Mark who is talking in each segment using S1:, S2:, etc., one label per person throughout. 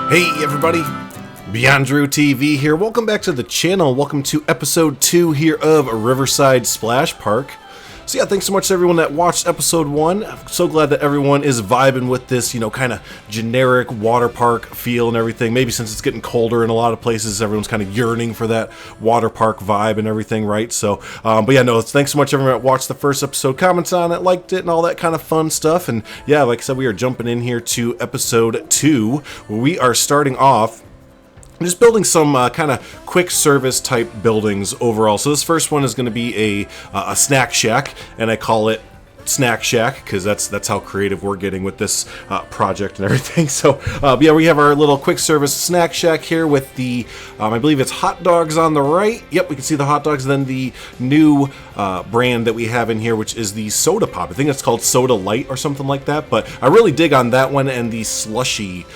S1: Hey everybody, BeyondDrewTV here. Welcome back to the channel. Welcome to episode 2 here of Riverside Splash Park. So yeah, thanks so much to everyone that watched episode 1. I'm so glad that everyone is vibing with this, you know, kind of generic water park feel and everything. Maybe since it's getting colder in a lot of places, everyone's kind of yearning for that water park vibe and everything, right? So, but yeah, no, thanks so much everyone that watched the first episode, commented on it, liked it, and all that kind of fun stuff. And yeah, like I said, we are jumping in here to episode 2, where we are starting off just building some kind of quick service type buildings overall. So this first one is going to be a snack shack, and I call it Snack Shack because that's how creative we're getting with this project and everything. So yeah, we have our little quick service snack shack here with the I believe it's hot dogs on the right. Yep, we can see the hot dogs. Then the new brand that we have in here, which is the soda pop. I think it's called Soda Light or something like that, but I really dig on that one and the slushy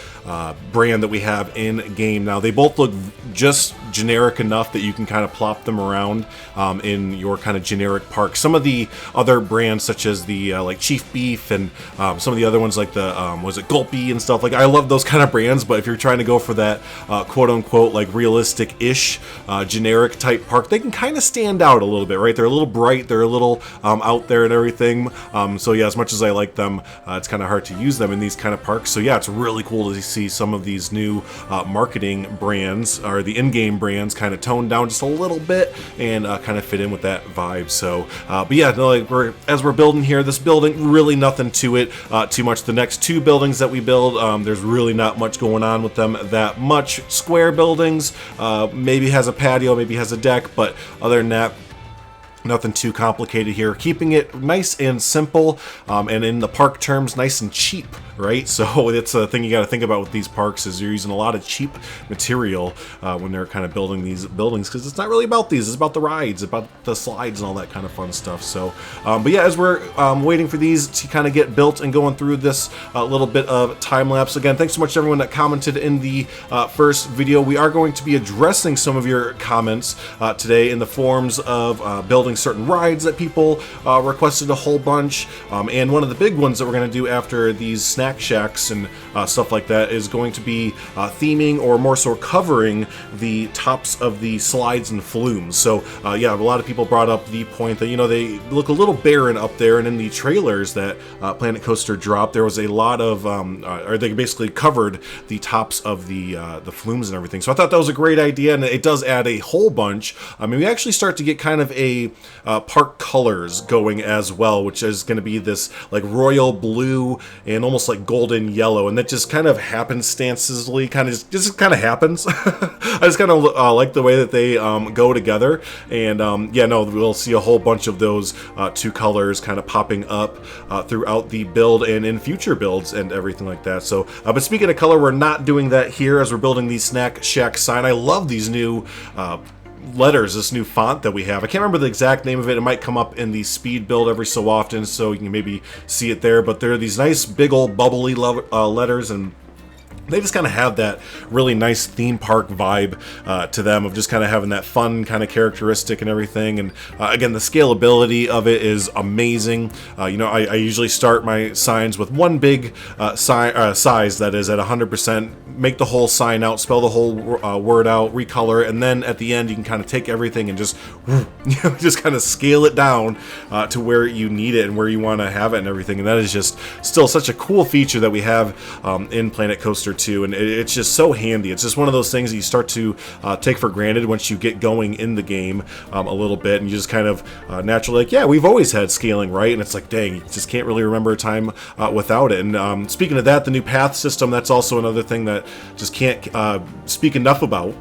S1: brand that we have in game. Now they both look just generic enough that you can kind of plop them around in your kind of generic park. Some of the other brands, such as the like Chief Beef and some of the other ones like the was it Gulpy and stuff, like I love those kind of brands, but if you're trying to go for that quote-unquote like realistic-ish generic type park, they can kind of stand out a little bit, right? They're a little bright, they're a little out there and everything. So yeah, as much as I like them, it's kind of hard to use them in these kind of parks. So yeah, it's really cool to see some of these new marketing brands, or the in-game brands, kind of toned down just a little bit and kind of fit in with that vibe. So but yeah, no, like as we're building here, this building, really nothing to it too much. The next 2 buildings that we build, there's really not much going on with them that much. Square buildings, maybe has a patio, maybe has a deck, but other than that, nothing too complicated here. Keeping it nice and simple, and in the park terms, nice and cheap, right? So it's a thing you got to think about with these parks, is you're using a lot of cheap material when they're kind of building these buildings, because it's not really about these, it's about the rides, about the slides and all that kind of fun stuff. So but yeah, as we're waiting for these to kind of get built and going through this little bit of time lapse, again, thanks so much to everyone that commented in the first video. We are going to be addressing some of your comments today in the forms of building certain rides that people requested a whole bunch, and one of the big ones that we're going to do after these snack shacks and stuff like that is going to be theming, or more so covering, the tops of the slides and flumes. So yeah, a lot of people brought up the point that, you know, they look a little barren up there, and in the trailers that Planet Coaster dropped, there was a lot of or they basically covered the tops of the flumes and everything. So I thought that was a great idea, and it does add a whole bunch. I mean, we actually start to get kind of a park colors going as well, which is going to be this like royal blue and almost like golden yellow, and that just kind of happenstancely just kind of happens. I just kind of like the way that they go together, and yeah, no, we'll see a whole bunch of those 2 colors kind of popping up throughout the build and in future builds and everything like that. So but speaking of color, we're not doing that here as we're building the Snack Shack sign. I love these new letters, this new font that we have. I can't remember the exact name of it. It might come up in the speed build every so often, so you can maybe see it there, but they're these nice big old bubbly letters, and they just kind of have that really nice theme park vibe to them, of just kind of having that fun kind of characteristic and everything. And again, the scalability of it is amazing. You know, I usually start my signs with one big size that is at 100%, make the whole sign out, spell the whole word out, recolor, and then at the end you can kind of take everything and just, you know, just kind of scale it down to where you need it and where you want to have it and everything. And that is just still such a cool feature that we have in Planet Coaster 2, and it's just so handy. It's just one of those things that you start to take for granted once you get going in the game a little bit, and you just kind of naturally like, yeah, we've always had scaling, right? And it's like, dang, you just can't really remember a time without it. And speaking of that, the new path system, that's also another thing that just can't speak enough about.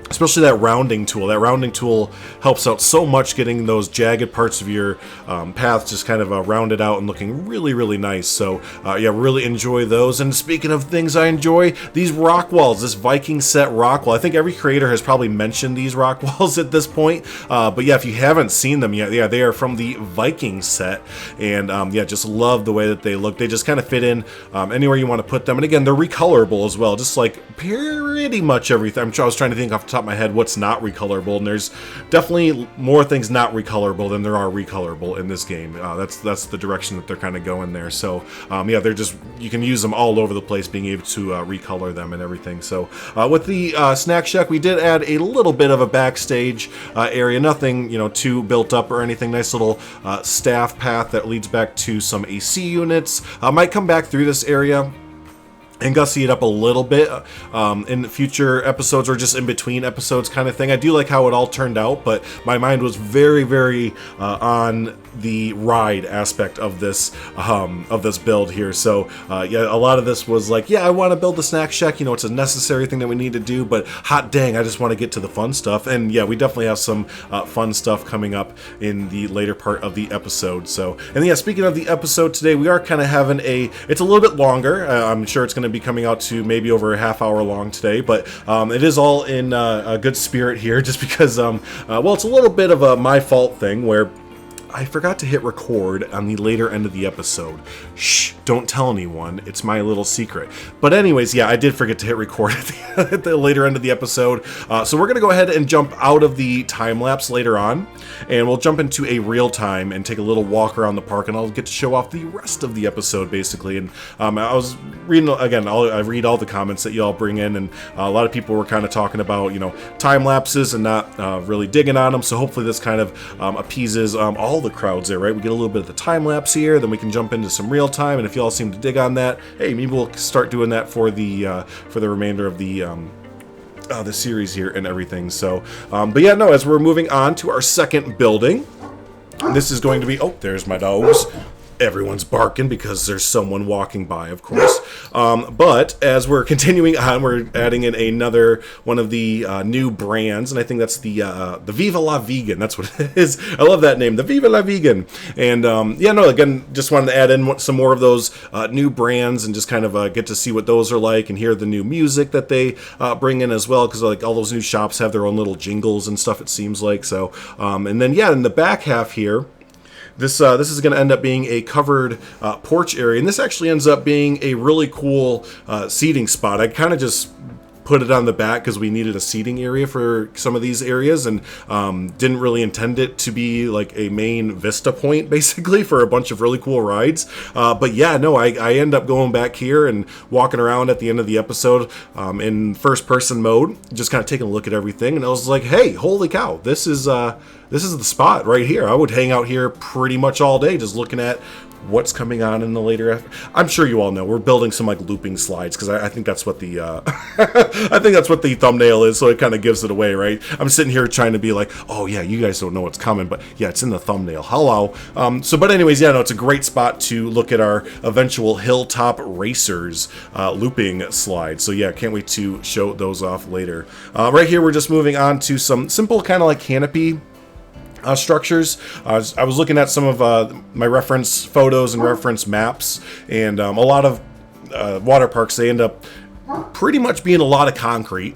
S1: Especially that rounding tool. That rounding tool helps out so much, getting those jagged parts of your paths just kind of rounded out and looking really, really nice. So yeah, really enjoy those. And speaking of things I enjoy, these rock walls, this Viking set rock wall. I think every creator has probably mentioned these rock walls at this point. But yeah, if you haven't seen them yet, yeah, they are from the Viking set. And yeah, just love the way that they look. They just kind of fit in anywhere you want to put them. And again, they're recolorable as well, just like pretty much everything. I was trying to think off the top top of my head what's not recolorable, and there's definitely more things not recolorable than there are recolorable in this game. That's the direction that they're kind of going there. So yeah, they're just, you can use them all over the place, being able to recolor them and everything. So with the snack shack, we did add a little bit of a backstage area, nothing too built up or anything. Nice little staff path that leads back to some AC units. Might come back through this area and gussy it up a little bit in future episodes, or just in between episodes kind of thing. I do like how it all turned out, but my mind was very, very on the ride aspect of this build here. So yeah, a lot of this was like, yeah, I want to build the snack shack. It's a necessary thing that we need to do, but hot dang, I just want to get to the fun stuff. And yeah, we definitely have some fun stuff coming up in the later part of the episode. So, and yeah, speaking of the episode today, we are kind of having it's a little bit longer. I'm sure it's going to be coming out to maybe over a half hour long today, but it is all in a good spirit here, just because well, it's a little bit of a my fault thing where I forgot to hit record on the later end of the episode. Shh, don't tell anyone. It's my little secret. But anyways, yeah, I did forget to hit record at the later end of the episode. So we're going to go ahead and jump out of the time-lapse later on, and we'll jump into a real time and take a little walk around the park, and I'll get to show off the rest of the episode, basically. And I was reading, again, I read all the comments that y'all bring in, and a lot of people were kind of talking about, time-lapses and not really digging on them. So hopefully this kind of appeases all the crowds there, right? We get a little bit of the time lapse here, then we can jump into some real time, and if y'all seem to dig on that, hey, maybe we'll start doing that for the remainder of the series here and everything. So but yeah, no, as we're moving on to our second building, this is going to be, oh, there's my dogs. Everyone's barking because there's someone walking by, of course. But as we're continuing on, we're adding in another one of the new brands, and I think that's the Viva La Vegan. That's what it is. I love that name, the Viva La Vegan. And yeah, no, again, just wanted to add in some more of those new brands and just kind of get to see what those are like and hear the new music that they bring in as well, because like all those new shops have their own little jingles and stuff, it seems like. So, and then yeah, in the back half here, this is going to end up being a covered porch area, and this actually ends up being a really cool seating spot. I kind of just put it on the back because we needed a seating area for some of these areas, and didn't really intend it to be like a main vista point, basically, for a bunch of really cool rides. But yeah, no, I end up going back here and walking around at the end of the episode in first-person mode, just kind of taking a look at everything, and I was like, hey, holy cow, this is the spot right here. I would hang out here pretty much all day just looking at what's coming on in the later. I'm sure you all know we're building some like looping slides, because I think that's what the I think that's what the thumbnail is, so it kind of gives it away, right? I'm sitting here trying to be like, oh yeah, you guys don't know what's coming, but yeah, it's in the thumbnail. Hello. So but anyways, yeah, no, it's a great spot to look at our eventual Hilltop Racers looping slide. So yeah, can't wait to show those off later. Right here, we're just moving on to some simple kind of like canopy structures. I was looking at some of my reference photos and reference maps, and a lot of water parks, they end up pretty much being a lot of concrete,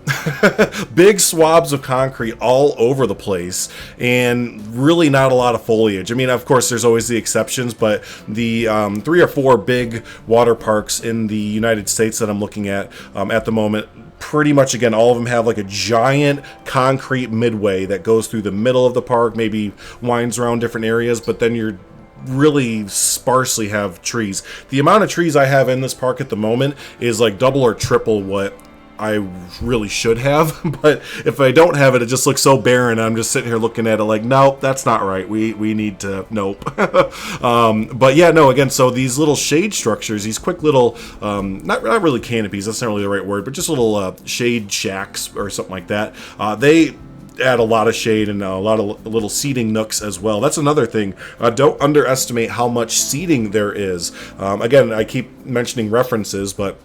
S1: big swabs of concrete all over the place, and really not a lot of foliage. I mean, of course, there's always the exceptions, but the 3 or 4 big water parks in the United States that I'm looking at the moment, pretty much, again, all of them have like a giant concrete midway that goes through the middle of the park, maybe winds around different areas, but then you're really sparsely have trees. The amount of trees I have in this park at the moment is like double or triple what I really should have, but if I don't have it, it just looks so barren. I'm just sitting here looking at it like, nope, that's not right. We need to, nope. But yeah, no, again, so these little shade structures, these quick little, not really canopies, that's not really the right word, but just little shade shacks or something like that. They add a lot of shade and a lot of little seating nooks as well. That's another thing. Don't underestimate how much seating there is. Again, I keep mentioning references, but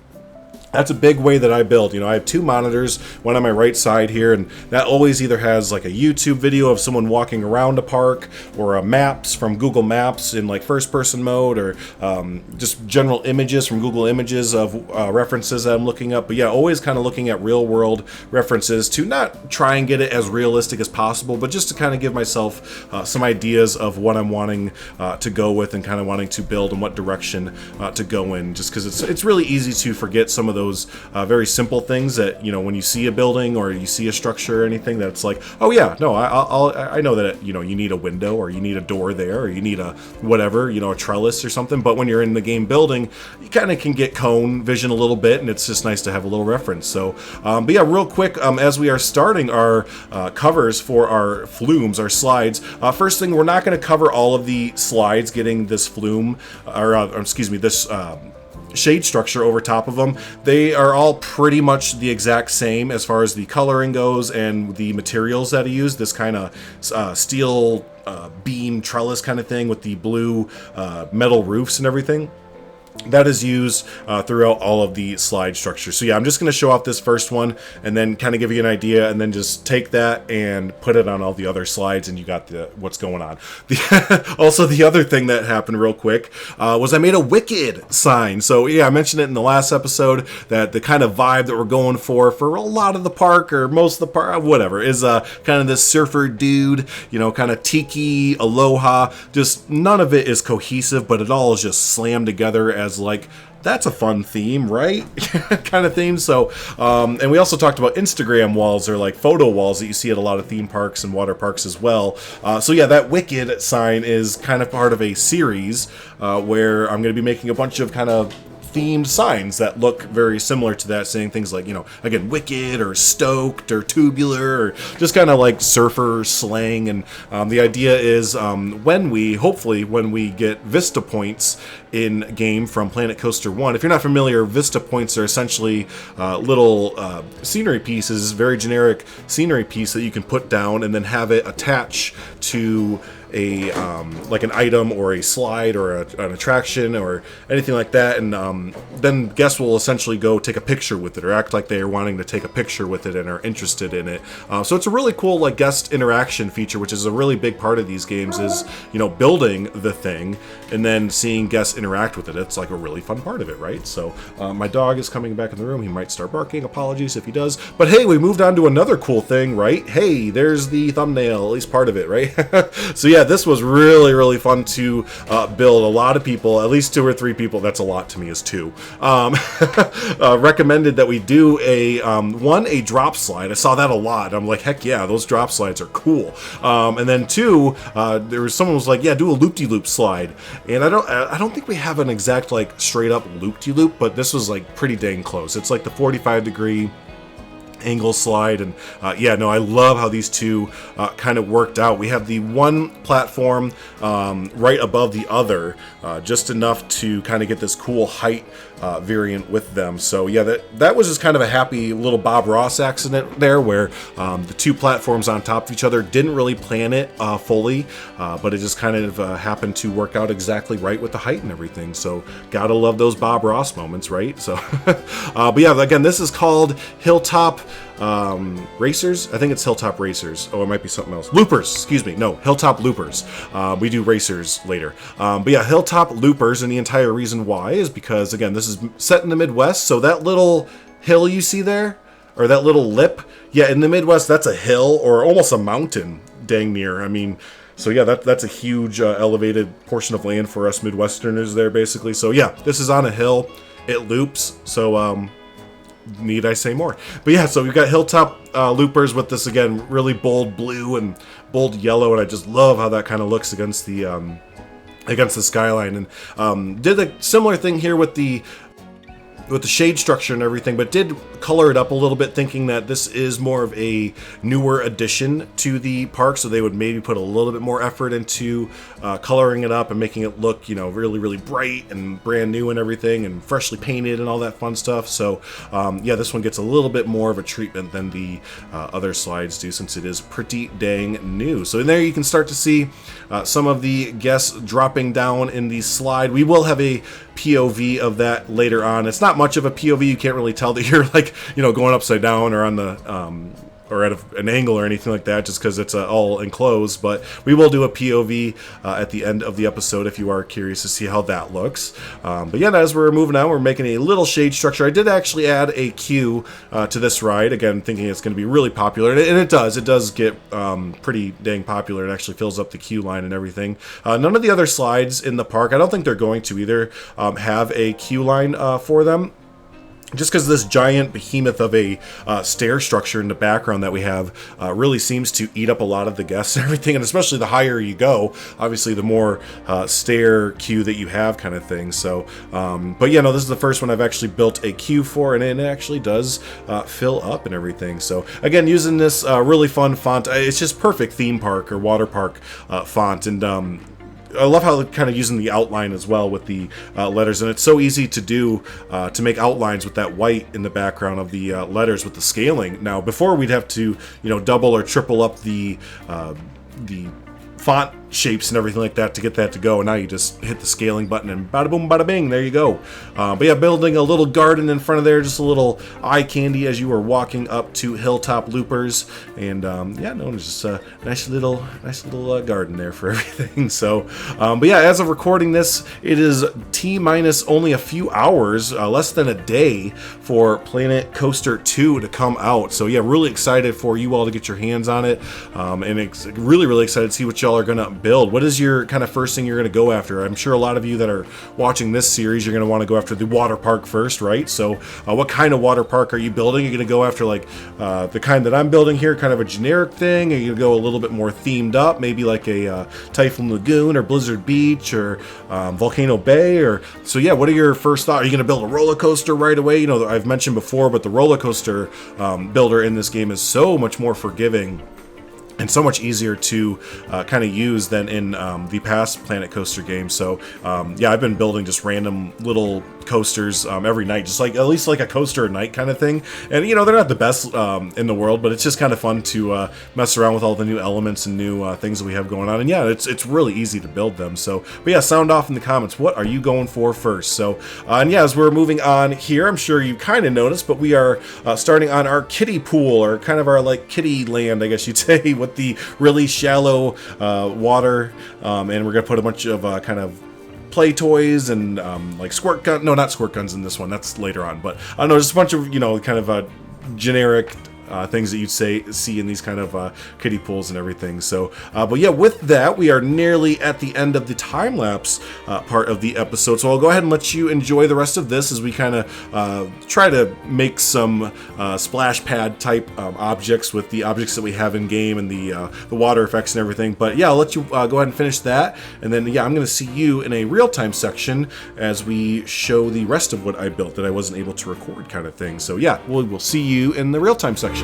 S1: that's a big way that I build. I have 2 monitors, one on my right side here, and that always either has like a YouTube video of someone walking around a park, or maps from Google Maps in like first-person mode, or just general images from Google Images of references that I'm looking up. But yeah, always kind of looking at real-world references to not try and get it as realistic as possible, but just to kind of give myself some ideas of what I'm wanting to go with and kind of wanting to build and what direction to go in, just because it's really easy to forget some of those very simple things that, you know, when you see a building or you see a structure or anything, that's like, oh yeah, no, I know that, you know, you need a window or you need a door there or you need a whatever, you know, a trellis or something. But when you're in the game building, you kind of can get cone vision a little bit, and it's just nice to have a little reference. So, but yeah, real quick, as we are starting our covers for our flumes, our slides, first thing, we're not going to cover all of the slides getting this flume, or excuse me, this shade structure over top of them. They are all pretty much the exact same as far as the coloring goes and the materials that I use. This kind of steel beam trellis kind of thing with the blue metal roofs and everything. That is used throughout all of the slide structures. So yeah, I'm just going to show off this first one and then kind of give you an idea, and then just take that and put it on all the other slides, and you got what's going on. Also, the other thing that happened real quick was I made a Wicked sign. So yeah, I mentioned it in the last episode that the kind of vibe that we're going for a lot of the park, or most of the park, whatever, is kind of this surfer dude, you know, kind of tiki, aloha. Just none of it is cohesive, but it all is just slammed together as like, that's a fun theme, right? kind of theme. So, and we also talked about Instagram walls, or like photo walls that you see at a lot of theme parks and water parks as well. So yeah, that Wicked sign is kind of part of a series where I'm going to be making a bunch of kind of themed signs that look very similar to that, saying things like, you know, again, Wicked or Stoked or Tubular, or just kind of like surfer slang. And the idea is hopefully when we get Vista Points in game from Planet Coaster 1. If you're not familiar, Vista Points are essentially little scenery pieces, very generic scenery piece that you can put down and then have it attach to a like an item or a slide or an attraction or anything like that, and then guests will essentially go take a picture with it or act like they are wanting to take a picture with it and are interested in it. So it's a really cool like guest interaction feature, which is a really big part of these games, is, you know, building the thing and then seeing guests interact with it. It's like a really fun part of it, right? So my dog is coming back in the room. He might start barking. Apologies if he does. But hey, we moved on to another cool thing, right? Hey, there's the thumbnail, at least part of it, right? So yeah, this was really, really fun to build. A lot of people, at least 2 or 3 people, that's a lot to me, is 2, recommended that we do a drop slide. I saw that a lot. I'm like, heck yeah, those drop slides are cool. And then 2, there was someone was like, yeah, do a loop-de-loop slide. And I don't think we have an exact like straight up loop-de-loop, but this was like pretty dang close. It's like the 45-degree angle slide, and yeah, no, I love how these two kind of worked out. We have the one platform right above the other, just enough to kind of get this cool height variant with them. So yeah, that was just kind of a happy little Bob Ross accident there, where the 2 platforms on top of each other, didn't really plan it fully, but it just kind of happened to work out exactly right with the height and everything. So gotta love those Bob Ross moments, right? So but yeah, again, this is called Hilltop Racers. I think it's Hilltop Racers. Oh, it might be something else. Loopers, excuse me. No, Hilltop Loopers. We do Racers later. But yeah, Hilltop Loopers, and the entire reason why is because, again, this is set in the Midwest, so that little hill you see there, or that little lip, yeah, in the Midwest, that's a hill, or almost a mountain, dang near. I mean, so yeah, that's a huge elevated portion of land for us Midwesterners there, basically. So yeah, this is on a hill. It loops, so need I say more? But yeah, so we've got Hilltop Loopers with this, again, really bold blue and bold yellow, and I just love how that kind of looks against the skyline. And did a similar thing here with the shade structure and everything, but did color it up a little bit, thinking that this is more of a newer addition to the park, so they would maybe put a little bit more effort into coloring it up and making it look, you know, really, really bright and brand new and everything, and freshly painted and all that fun stuff. So yeah, this one gets a little bit more of a treatment than the other slides do, since it is pretty dang new. So in there you can start to see some of the guests dropping down in the slide. We will have a POV of that later on. It's not much of a POV. You can't really tell that you're, like, you know, going upside down or on the or at an angle or anything like that, just because it's all enclosed. But we will do a POV at the end of the episode if you are curious to see how that looks. But yeah, as we're moving on, we're making a little shade structure. I did actually add a queue to this ride, again, thinking it's going to be really popular, and it does get pretty dang popular. It actually fills up the queue line and everything. None of the other slides in the park, I don't think they're going to either, have a queue line for them. just because this giant behemoth of a stair structure in the background that we have really seems to eat up a lot of the guests and everything, and especially the higher you go, obviously the more stair queue that you have, kind of thing. So but yeah, no, this is the first one I've actually built a queue for, and it actually does fill up and everything. So again, using this really fun font, it's just perfect theme park or water park font. And I love how they're kind of using the outline as well with the letters, and it's so easy to do to make outlines with that white in the background of the letters with the scaling. Now, before we'd have to, double or triple up the font shapes and everything like that to get that to go, and now you just hit the scaling button and bada boom bada bing, there you go. But yeah, building a little garden in front of there, just a little eye candy as you are walking up to Hilltop Loopers. And yeah, no, it's just a nice little garden there for everything. So but yeah, as of recording this, it is T-minus only a few hours, less than a day, for Planet Coaster 2 to come out. So yeah, really excited for you all to get your hands on it, and it's really excited to see what y'all are gonna build. What is your kind of first thing you're going to go after? I'm sure a lot of you that are watching this series, you're going to want to go after the water park first, right? So what kind of water park are you building? You're going to go after like the kind that I'm building here, kind of a generic thing? Are you going to go a little bit more themed up, maybe like a Typhoon Lagoon or Blizzard Beach or Volcano Bay? Or so yeah, what are your first thoughts? Are you going to build a roller coaster right away? I've mentioned before, but the roller coaster builder in this game is so much more forgiving and so much easier to kind of use than in the past Planet Coaster games. So yeah, I've been building just random little coasters every night, just like at least like a coaster a night kind of thing. And they're not the best in the world, but it's just kind of fun to mess around with all the new elements and new things that we have going on. And yeah, it's really easy to build them. So but yeah, sound off in the comments, what are you going for first? So and yeah, as we're moving on here, I'm sure you kind of noticed, but we are starting on our kiddie pool, or kind of our like kiddie land, I guess you'd say, with the really shallow water, and we're gonna put a bunch of kind of play toys and like squirt gun, no, not squirt guns in this one, that's later on, but I know just a bunch of kind of generic things that you'd see in these kind of kiddie pools and everything. So but yeah, with that, we are nearly at the end of the time-lapse part of the episode, so I'll go ahead and let you enjoy the rest of this as we kind of try to make some splash pad type objects with the objects that we have in game and the water effects and everything. But yeah, I'll let you go ahead and finish that, and then yeah, I'm gonna see you in a real-time section as we show the rest of what I built that I wasn't able to record, kind of thing. So yeah, we'll see you in the real-time section.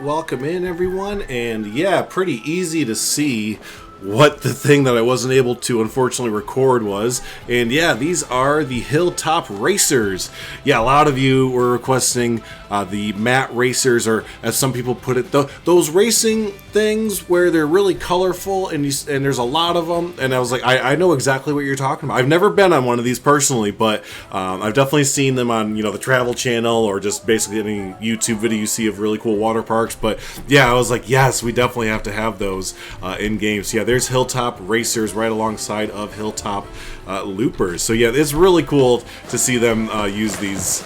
S1: Welcome in, everyone, and yeah, pretty easy to see what the thing that I wasn't able to unfortunately record was. And yeah, these are the Hilltop Racers. Yeah, a lot of you were requesting the matte racers, or as some people put it, those racing things where they're really colorful and there's a lot of them. And I was like, I know exactly what you're talking about. I've never been on one of these personally, but I've definitely seen them on the Travel Channel, or just basically any YouTube video you see of really cool water parks. But yeah, I was like, yes, we definitely have to have those in games. So yeah, there's Hilltop Racers right alongside of Hilltop Loopers. So yeah, it's really cool to see them use these.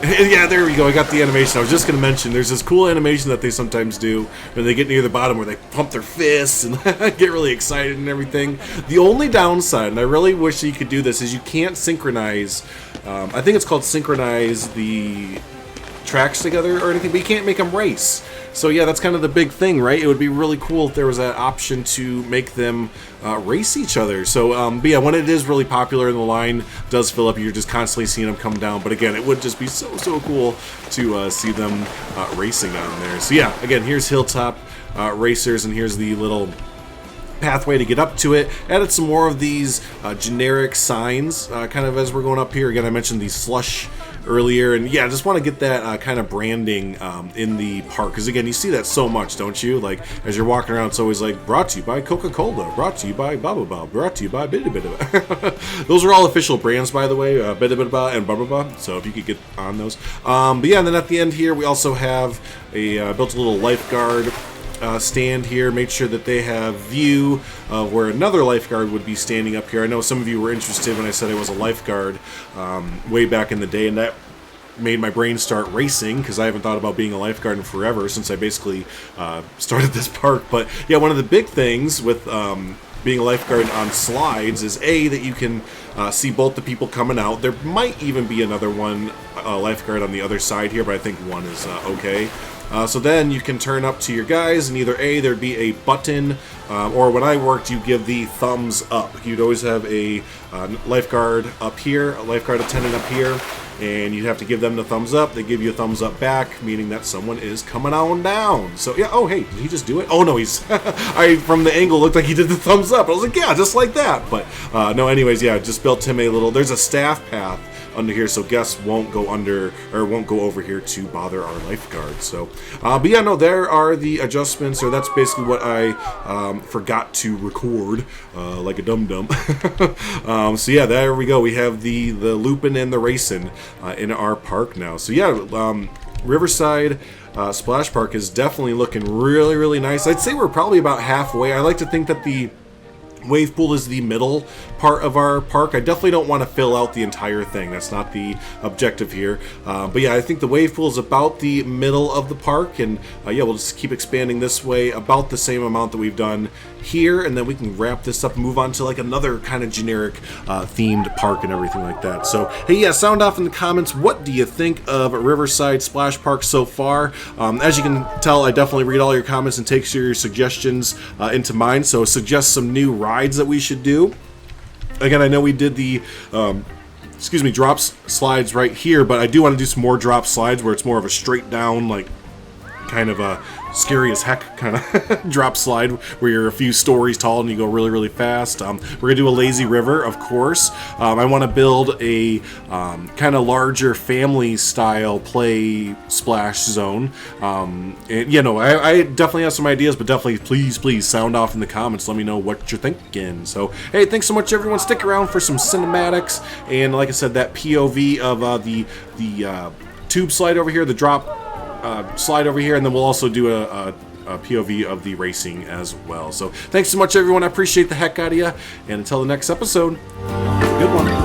S1: Yeah, there we go. I got the animation. I was just going to mention, there's this cool animation that they sometimes do when they get near the bottom, where they pump their fists and get really excited and everything. The only downside, and I really wish that you could do this, is you can't synchronize. I think it's called synchronize the tracks together or anything, but you can't make them race. So yeah, that's kind of the big thing, right? It would be really cool if there was an option to make them race each other. So, but yeah, when it is really popular and the line does fill up, you're just constantly seeing them come down. But again, it would just be so cool to see them racing on there. So yeah, again, here's Hilltop Racers, and here's the little pathway to get up to it. Added some more of these generic signs kind of as we're going up here. Again, I mentioned the slush earlier, and yeah, I just want to get that kind of branding in the park, because again, you see that so much, don't you? Like as you're walking around, it's always like brought to you by Coca-Cola, brought to you by Baba Ba, brought to you by Bida Bida. Those are all official brands, by the way, Bida Bida and Baba Ba, so if you could get on those. But yeah, and then at the end here we also have built a little Lifeguard stand here. Made sure that they have view of where another lifeguard would be standing up here. I know some of you were interested when I said I was a lifeguard way back in the day, and that made my brain start racing, because I haven't thought about being a lifeguard in forever, since I basically started this park. But yeah, one of the big things with being a lifeguard on slides is that you can see both the people coming out. There might even be another one, lifeguard on the other side here, but I think one is okay. So then you can turn up to your guys, and either there'd be a button, or when I worked, you give the thumbs up. You'd always have a lifeguard up here, a lifeguard attendant up here, and you'd have to give them the thumbs up. They give you a thumbs up back, meaning that someone is coming on down. So yeah, oh hey, did he just do it? Oh no, he's from the angle looked like he did the thumbs up. I was like, yeah, just like that. But no, anyways, yeah, just built him a little, there's a staff path under here, so guests won't go under, or won't go over here to bother our lifeguard. So but yeah, no, there are the adjustments, or that's basically what I forgot to record like a dum-dum. So yeah, there we go. We have the Loopin and the Racin in our park now. So yeah, Riverside Splash Park is definitely looking really nice. I'd say we're probably about halfway. I like to think that the wave pool is the middle part of our park. I definitely don't want to fill out the entire thing. That's not the objective here. But yeah, I think the wave pool is about the middle of the park, and yeah, we'll just keep expanding this way about the same amount that we've done here, and then we can wrap this up and move on to like another kind of generic themed park and everything like that. So hey, yeah, sound off in the comments. What do you think of Riverside Splash Park so far? As you can tell, I definitely read all your comments and take your suggestions into mind. So suggest some new rides that we should do. Again, I know we did the drop slides right here, but I do want to do some more drop slides where it's more of a straight down, like kind of a scary as heck kind of drop slide where you're a few stories tall and you go really fast. We're gonna do a lazy river, of course. I want to build a kind of larger family style play splash zone. And you know, I definitely have some ideas, but definitely please sound off in the comments. Let me know what you're thinking. So hey, thanks so much everyone. Stick around for some cinematics, and like I said, that POV of the tube slide over here, the drop slide over here, and then we'll also do a POV of the racing as well. So thanks so much everyone, I appreciate the heck out of you, and until the next episode, have a good one.